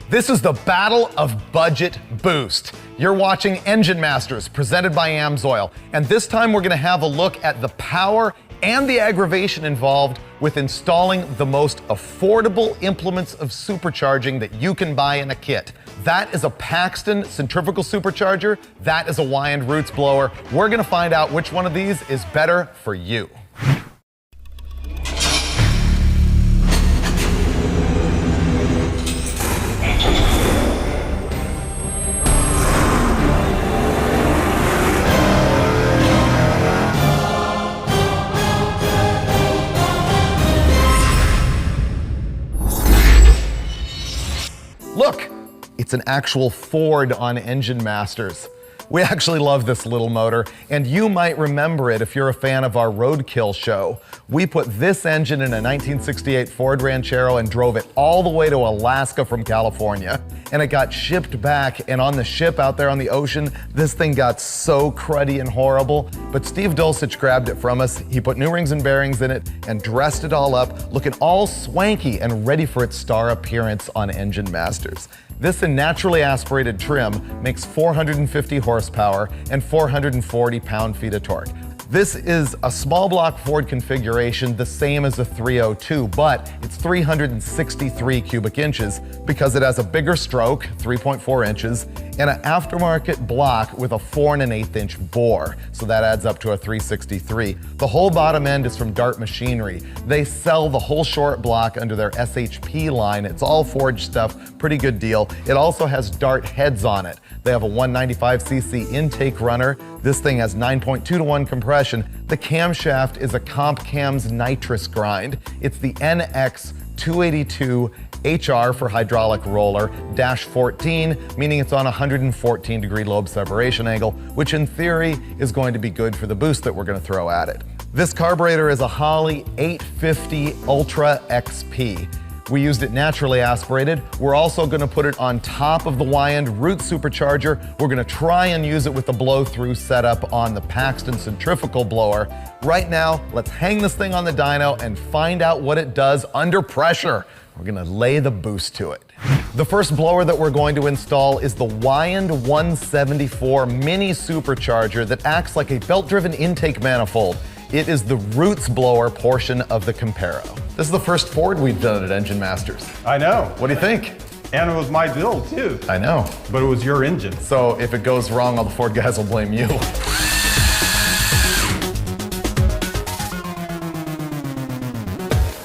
This is the battle of budget boost. You're watching Engine Masters presented by AMSOIL, and this time we're gonna have a look at the power and the aggravation involved with installing the most affordable implements of supercharging that you can buy in a kit. That is a Paxton centrifugal supercharger, that is a Weiand roots blower. We're gonna find out which one of these is better for you. Look, it's an actual Ford on Engine Masters. We actually love this little motor, and you might remember it if you're a fan of our Roadkill show. We put this engine in a 1968 Ford Ranchero and drove it all the way to Alaska from California. And it got shipped back, and on the ship out there on the ocean, this thing got so cruddy and horrible. But Steve Dulcich grabbed it from us. He put new rings and bearings in it and dressed it all up, looking all swanky and ready for its star appearance on Engine Masters. This in naturally aspirated trim makes 450 horsepower and 440 pound-feet of torque. This is a small block Ford configuration, the same as a 302, but it's 363 cubic inches because it has a bigger stroke, 3.4 inches, and an aftermarket block with a 4 1/8 inch bore. So that adds up to a 363. The whole bottom end is from Dart Machinery. They sell the whole short block under their SHP line. It's all forged stuff, pretty good deal. It also has Dart heads on it. They have a 195cc intake runner. This thing has 9.2 to 1 compression. The camshaft is a Comp Cam's nitrous grind. It's the NX282 HR for hydraulic roller, -14, meaning it's on a 114-degree lobe separation angle, which in theory is going to be good for the boost that we're going to throw at it. This carburetor is a Holley 850 Ultra XP. We used it naturally aspirated. We're also gonna put it on top of the Weiand root supercharger. We're gonna try and use it with the blow-through setup on the Paxton centrifugal blower. Right now, let's hang this thing on the dyno and find out what it does under pressure. We're gonna lay the boost to it. The first blower that we're going to install is the Weiand 174 mini supercharger that acts like a belt-driven intake manifold. It is the roots blower portion of the Comparo. This is the first Ford we've done at Engine Masters. I know. What do you think? And it was my build too. I know. But it was your engine. So if it goes wrong, all the Ford guys will blame you.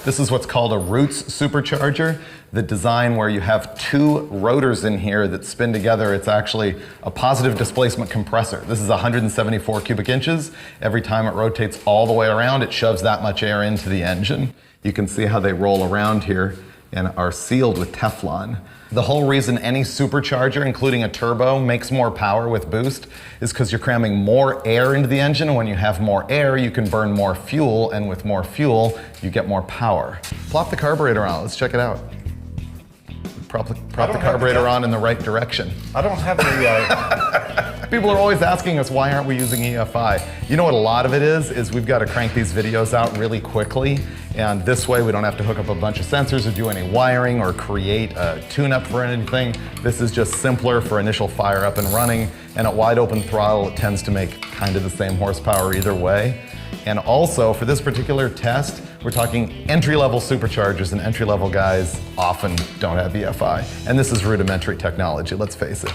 This is what's called a roots supercharger. The design where you have two rotors in here that spin together. It's actually a positive displacement compressor. This is 174 cubic inches. Every time it rotates all the way around, it shoves that much air into the engine. You can see how they roll around here and are sealed with Teflon. The whole reason any supercharger, including a turbo, makes more power with boost is because you're cramming more air into the engine, and when you have more air, you can burn more fuel, and with more fuel, you get more power. Plop the carburetor on, let's check it out. Prop the carburetor on in the right direction. I don't have the... People are always asking us, why aren't we using EFI? You know what a lot of it is we've got to crank these videos out really quickly, and this way we don't have to hook up a bunch of sensors or do any wiring or create a tune-up for anything. This is just simpler for initial fire up and running, and at wide open throttle it tends to make kind of the same horsepower either way. And also, for this particular test, we're talking entry-level superchargers, and entry-level guys often don't have EFI. And this is rudimentary technology, let's face it.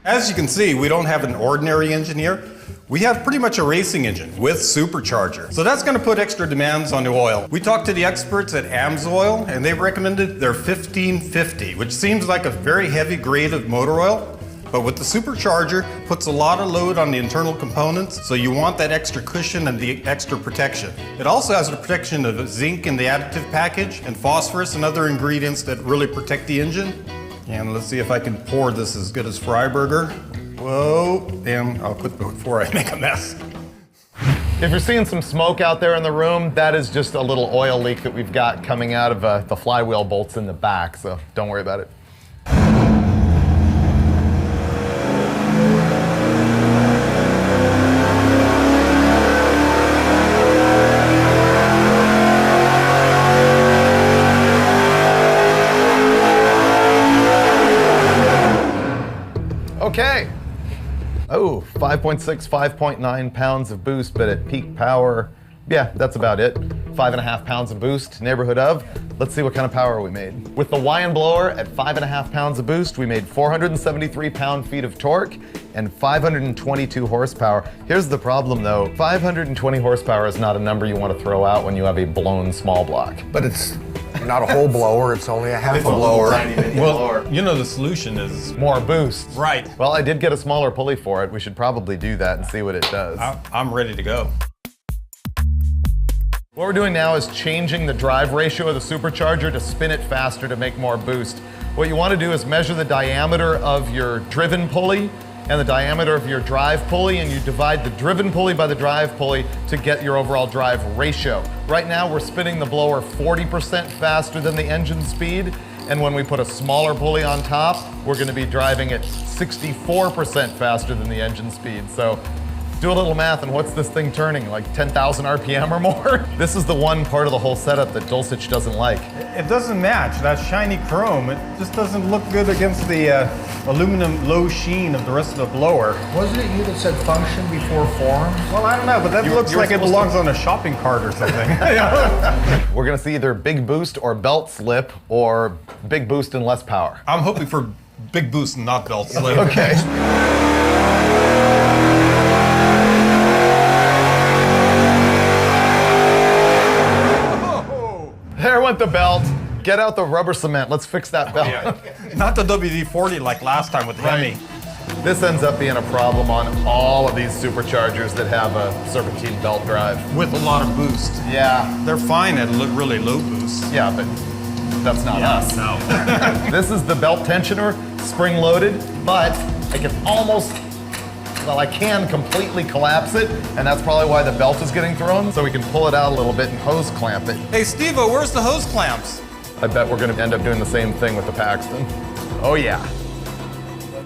As you can see, we don't have an ordinary engine here. We have pretty much a racing engine with supercharger. So that's gonna put extra demands on the oil. We talked to the experts at AMSOIL, and they've recommended their 1550, which seems like a very heavy grade of motor oil. But with the supercharger, puts a lot of load on the internal components, so you want that extra cushion and the extra protection. It also has the protection of zinc in the additive package and phosphorus and other ingredients that really protect the engine. And let's see if I can pour this as good as Freiberger. Whoa, and I'll quit before I make a mess. If you're seeing some smoke out there in the room, that is just a little oil leak that we've got coming out of the flywheel bolts in the back, so don't worry about it. 5.6, 5.9 pounds of boost, but at peak power, yeah, that's about it. 5.5 pounds of boost, neighborhood of. Let's see what kind of power we made. With the Weiand blower at 5.5 pounds of boost, we made 473 pound-feet of torque and 522 horsepower. Here's the problem though, 520 horsepower is not a number you want to throw out when you have a blown small block. But it's not a whole blower, it's only a half a blower. Well, you know the solution is... More boost. Right. Well, I did get a smaller pulley for it. We should probably do that and see what it does. I'm ready to go. What we're doing now is changing the drive ratio of the supercharger to spin it faster to make more boost. What you want to do is measure the diameter of your driven pulley and the diameter of your drive pulley, and you divide the driven pulley by the drive pulley to get your overall drive ratio. Right now we're spinning the blower 40% faster than the engine speed, and when we put a smaller pulley on top, we're going to be driving it 64% faster than the engine speed. So do a little math, and what's this thing turning, like 10,000 RPM or more? This is the one part of the whole setup that Dulcich doesn't like. It doesn't match, that shiny chrome. It just doesn't look good against the aluminum low sheen of the rest of the blower. Wasn't it you that said function before form? Well, I don't know, but that looks like it belongs on a shopping cart or something. We're gonna see either big boost or belt slip, or big boost and less power. I'm hoping for big boost and not belt slip. Okay. There went the belt. Get out the rubber cement. Let's fix that belt. Not the WD-40 like last time with Hemi. This ends up being a problem on all of these superchargers that have a serpentine belt drive. With a lot of boost. Yeah. They're fine at really low boost. Yeah, but that's not us. No. This is the belt tensioner, spring loaded, but I can almost, well, I can completely collapse it, and that's probably why the belt is getting thrown, so we can pull it out a little bit and hose clamp it. Hey, Steve-O, where's the hose clamps? I bet we're gonna end up doing the same thing with the Paxton. Oh yeah.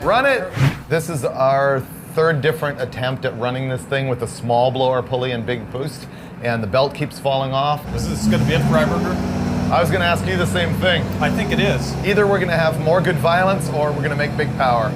Run it! This is our third different attempt at running this thing with a small blower pulley and big boost, and the belt keeps falling off. Is this gonna be it, Freiberger? I was gonna ask you the same thing. I think it is. Either we're gonna have more good violence or we're gonna make big power.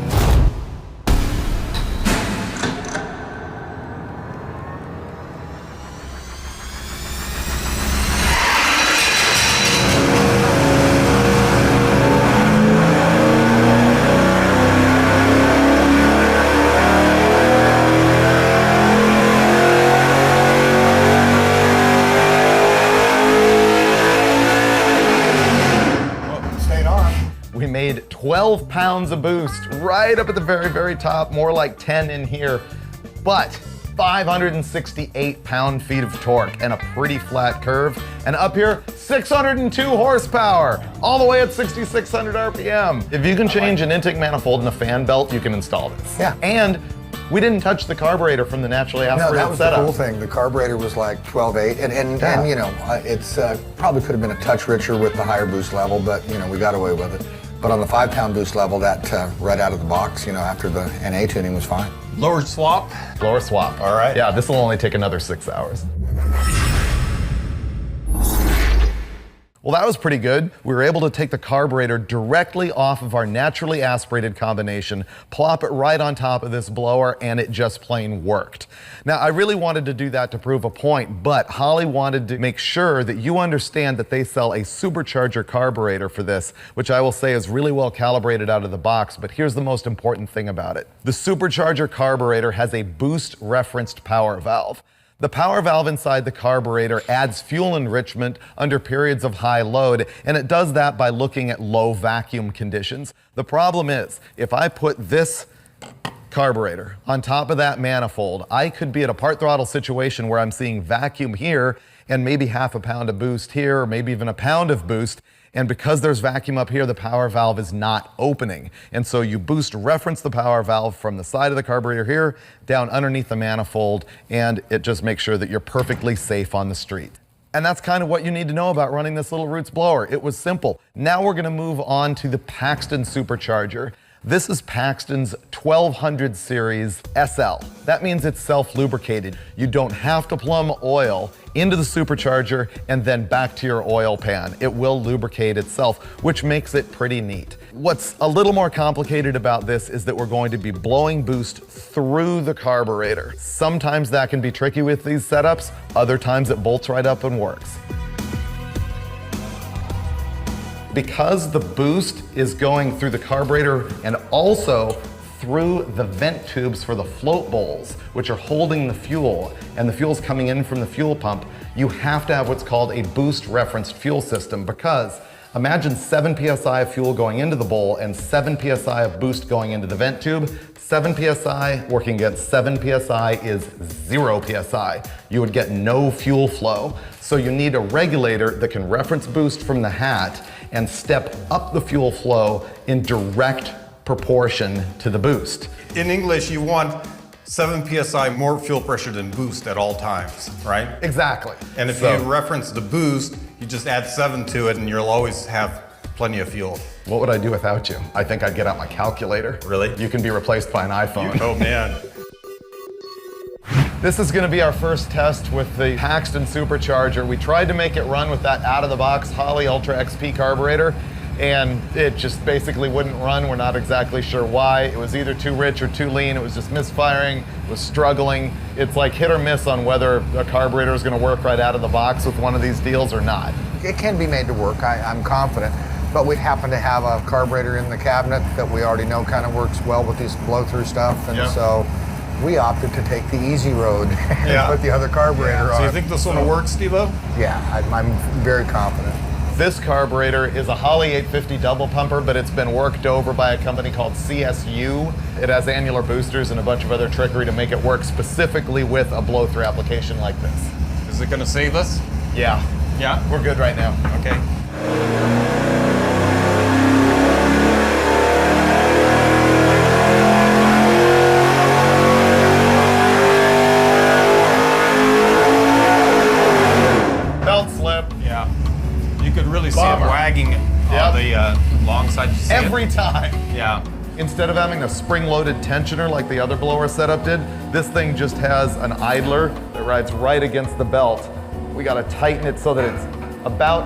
We made 12 pounds of boost right up at the very top, more like 10 in here, but 568 pound-feet of torque and a pretty flat curve. And up here, 602 horsepower, all the way at 6,600 RPM. If you can change an intake manifold and a fan belt, you can install this. Yeah. And we didn't touch the carburetor from the naturally aspirated No, that was setup. the cool thing. The carburetor was like 12.8, and you know, it's probably could have been a touch richer with the higher boost level, but you know, we got away with it. But on the 5-pound boost level, that right out of the box, you know, after the NA tuning was fine. Lower swap? Lower swap. All right. Yeah, this will only take another 6 hours. Well, that was pretty good. We were able to take the carburetor directly off of our naturally aspirated combination, plop it right on top of this blower, and it just plain worked. Now, I really wanted to do that to prove a point, but Holly wanted to make sure that you understand that they sell a supercharger carburetor for this, which I will say is really well calibrated out of the box, but here's the most important thing about it. The supercharger carburetor has a boost referenced power valve. The power valve inside the carburetor adds fuel enrichment under periods of high load, and it does that by looking at low vacuum conditions. The problem is, if I put this carburetor on top of that manifold, I could be at a part throttle situation where I'm seeing vacuum here and maybe half a pound of boost here, or maybe even a pound of boost. And because there's vacuum up here, the power valve is not opening. And so you boost reference the power valve from the side of the carburetor here down underneath the manifold, and it just makes sure that you're perfectly safe on the street. And that's kind of what you need to know about running this little Roots blower. It was simple. Now we're gonna move on to the Paxton supercharger. This is Paxton's 1200 series SL. That means it's self-lubricated. You don't have to plumb oil into the supercharger and then back to your oil pan. It will lubricate itself, which makes it pretty neat. What's a little more complicated about this is that we're going to be blowing boost through the carburetor. Sometimes that can be tricky with these setups, other times it bolts right up and works. Because the boost is going through the carburetor and also through the vent tubes for the float bowls, which are holding the fuel, and the fuel's coming in from the fuel pump, you have to have what's called a boost referenced fuel system, because imagine 7 psi of fuel going into the bowl and 7 psi of boost going into the vent tube. 7 psi working against 7 psi is 0 psi. You would get no fuel flow. So you need a regulator that can reference boost from the hat and step up the fuel flow in direct proportion to the boost. In English, you want 7 psi more fuel pressure than boost at all times, right? Exactly. And if you reference the boost, you just add 7 to it and you'll always have plenty of fuel. What would I do without you? I think I'd get out my calculator. Really? You can be replaced by an iPhone. Oh man. This is gonna be our first test with the Paxton supercharger. We tried to make it run with that out-of-the-box Holley Ultra XP carburetor, and it just basically wouldn't run. We're not exactly sure why. It was either too rich or too lean. It was just misfiring, it was struggling. It's like hit or miss on whether a carburetor is gonna work right out of the box with one of these deals or not. It can be made to work, I'm confident. But we happen to have a carburetor in the cabinet that we already know kind of works well with these blow-through stuff, and so we opted to take the easy road and put the other carburetor on. So you think this one will work, Steve-O? Yeah, I'm very confident. This carburetor is a Holley 850 double pumper, but it's been worked over by a company called CSU. It has annular boosters and a bunch of other trickery to make it work specifically with a blow-through application like this. Is it gonna save us? Yeah. Yeah? We're good right now. Okay. Belt slip. Yeah. You could really see it wagging on the long side. Every time. Yeah. Instead of having a spring-loaded tensioner like the other blower setup did, this thing just has an idler that rides right against the belt. We gotta tighten it so that it's about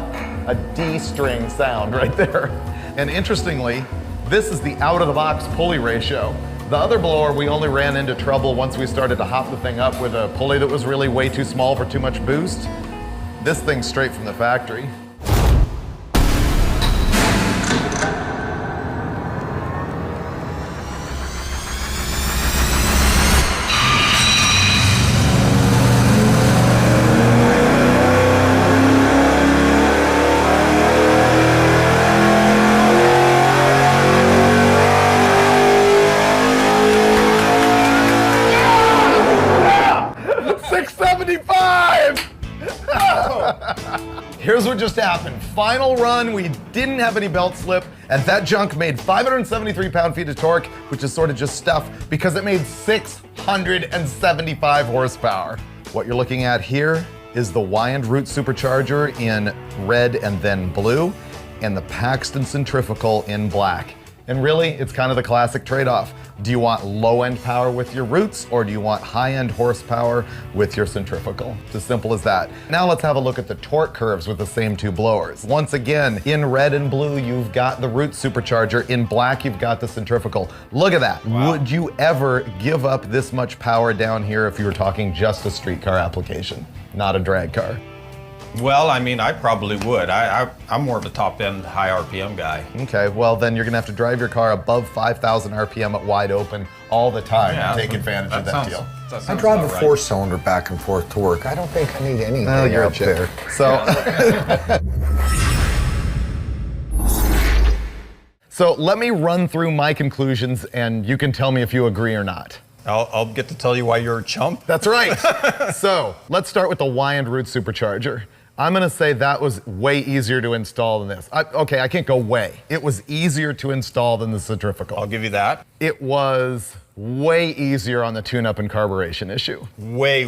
a D-string sound right there. And interestingly, this is the out-of-the-box pulley ratio. The other blower, we only ran into trouble once we started to hop the thing up with a pulley that was really way too small for too much boost. This thing's straight from the factory. Here's what just happened. Final run, we didn't have any belt slip, and that junk made 573 pound-feet of torque, which is sort of just stuff, because it made 675 horsepower. What you're looking at here is the Weiand root supercharger in red and then blue, and the Paxton Centrifugal in black. And really, it's kind of the classic trade-off. Do you want low-end power with your roots, or do you want high-end horsepower with your centrifugal? It's as simple as that. Now let's have a look at the torque curves with the same two blowers. Once again, in red and blue, you've got the root supercharger. In black, you've got the centrifugal. Look at that. Wow. Would you ever give up this much power down here if you were talking just a street car application, not a drag car? Well, I mean, I probably would. I'm more of a top-end, high RPM guy. Okay, well then you're gonna have to drive your car above 5,000 RPM at wide open all the time to take advantage of that deal. I drive a four-cylinder back and forth to work. I don't think I need anything up there. So, so let me run through my conclusions and you can tell me if you agree or not. I'll get to tell you why you're a chump. That's right. So let's start with the Weiand root supercharger. I'm gonna say that was way easier to install than this. Okay, I can't go way. It was easier to install than the centrifugal. I'll give you that. It was way easier on the tune-up and carburation issue. Way.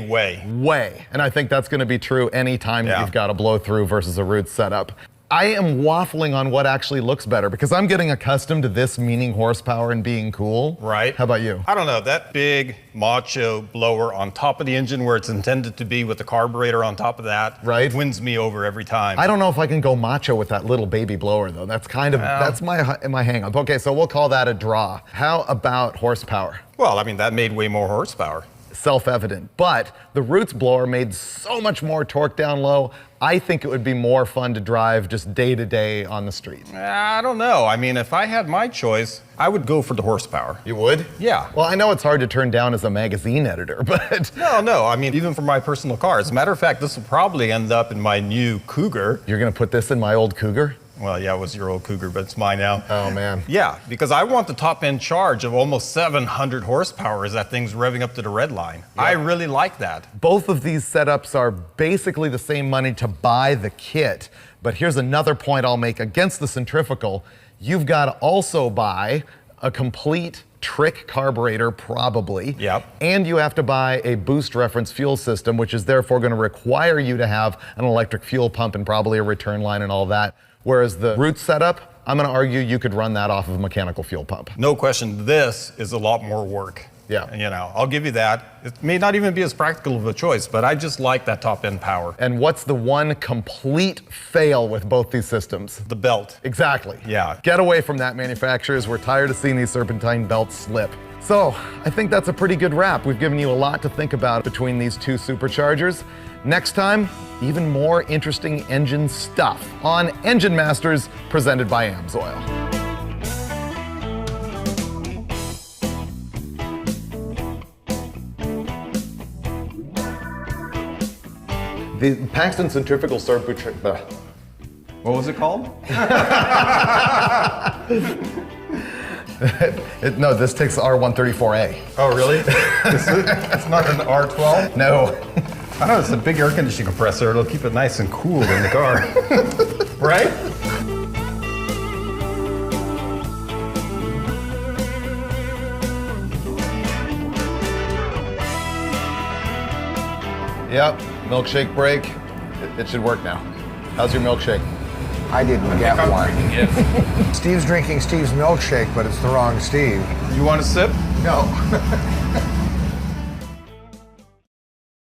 And I think that's gonna be true anytime you've got a blow-through versus a root setup. I am waffling on what actually looks better because I'm getting accustomed to this meaning horsepower and being cool. Right. How about you? I don't know, that big macho blower on top of the engine where it's intended to be with the carburetor on top of that Right. wins me over every time. I don't know if I can go macho with that little baby blower though. That's kind of, that's my hang up. Okay, so we'll call that a draw. How about horsepower? Well, I mean, that made way more horsepower. Self-evident, but the Roots blower made so much more torque down low. I think it would be more fun to drive just day to day on the street. I don't know. I mean, if I had my choice, I would go for the horsepower. You would? Yeah. Well, I know it's hard to turn down as a magazine editor, but No. I mean, even for my personal car. As a matter of fact, this will probably end up in my new Cougar. you're gonna put this in my old Cougar? Well, yeah, it was your old Cougar, but it's mine now. Oh man. Yeah, because I want the top end charge of almost 700 horsepower as that thing's revving up to the red line. I really like that. Both of these setups are basically the same money to buy the kit, but here's another point I'll make against the Centrifugal. You've got to also buy a complete trick carburetor, probably. Yep. And you have to buy a boost reference fuel system, which is therefore going to require you to have an electric fuel pump and probably a return line and all that. Whereas the Roots setup, I'm going to argue you could run that off of a mechanical fuel pump. No question, this is a lot more work. Yeah. You know, I'll give you that. It may not even be as practical of a choice, but I just like that top end power. And what's the one complete fail with both these systems? The belt. Exactly. Yeah. Get away from that, manufacturers. We're tired of seeing these serpentine belts slip. So I think that's a pretty good wrap. We've given you a lot to think about between these two superchargers. Next time, even more interesting engine stuff on Engine Masters, presented by AMSOIL. The Paxton Centrifugal supercharger. What was it called? No, this takes R134A. Oh, really? It's not an R12? No. I know, it's a big air conditioning compressor. It'll keep it nice and cool in the car. Right? Yep, milkshake break. It should work now. How's your milkshake? I didn't get one. Steve's drinking Steve's milkshake, but it's the wrong Steve. You want a sip? No.